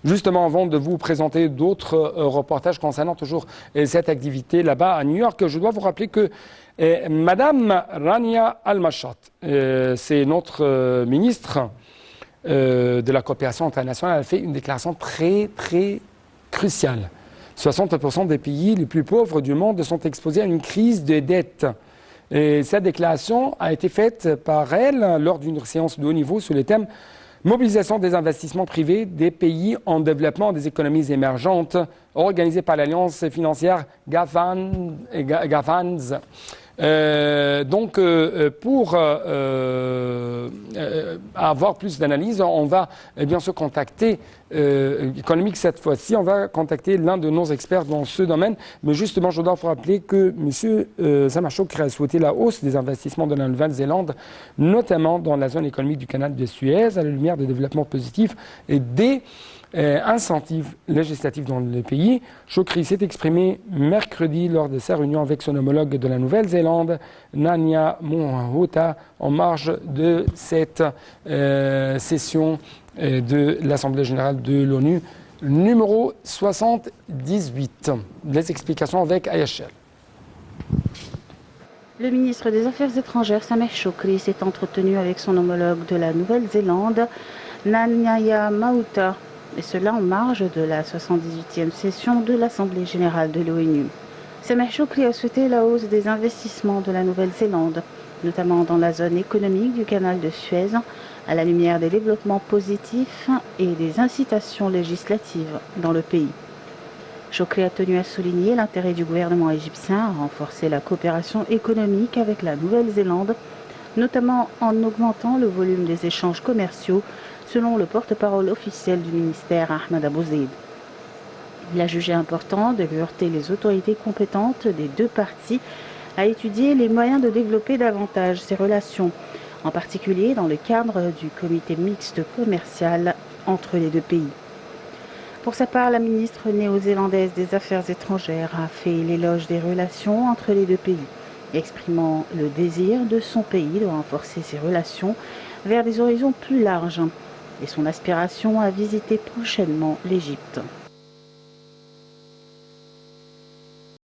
Justement, avant de vous présenter d'autres reportages concernant toujours cette activité là-bas à New York, je dois vous rappeler que Madame Rania Al-Mashat, c'est notre ministre de la coopération internationale, a fait une déclaration très, très cruciale. 60% des pays les plus pauvres du monde sont exposés à une crise de dette. Et cette déclaration a été faite par elle lors d'une séance de haut niveau sur le thème mobilisation des investissements privés des pays en développement des économies émergentes, organisée par l'Alliance financière GAFANZ. Pour avoir plus d'analyse, on va bien sûr contacter économique cette fois-ci. On va contacter l'un de nos experts dans ce domaine. Mais justement, je dois vous rappeler que M. Samar Choukri a souhaité la hausse des investissements de la Nouvelle-Zélande, notamment dans la zone économique du canal de Suez, à la lumière des développements positifs et des incentives législatifs dans le pays. Choukri s'est exprimé mercredi lors de sa réunion avec son homologue de la Nouvelle-Zélande, Nania Mohuta, en marge de cette session de l'Assemblée générale de l'ONU numéro 78. Les explications avec Ayachel. Le ministre des Affaires étrangères, Sameh Choukri, s'est entretenu avec son homologue de la Nouvelle-Zélande, Nania Mohuta, et cela en marge de la 78e session de l'Assemblée générale de l'ONU. Sameh Choukri a souhaité la hausse des investissements de la Nouvelle-Zélande, notamment dans la zone économique du canal de Suez, à la lumière des développements positifs et des incitations législatives dans le pays. Choukri a tenu à souligner l'intérêt du gouvernement égyptien à renforcer la coopération économique avec la Nouvelle-Zélande, notamment en augmentant le volume des échanges commerciaux, selon le porte-parole officiel du ministère Ahmed Abou Zeid. Il a jugé important d'exhorter les autorités compétentes des deux parties à étudier les moyens de développer davantage ces relations, en particulier dans le cadre du comité mixte commercial entre les deux pays. Pour sa part, la ministre néo-zélandaise des Affaires étrangères a fait l'éloge des relations entre les deux pays, exprimant le désir de son pays de renforcer ses relations vers des horizons plus larges et son aspiration à visiter prochainement l'Égypte.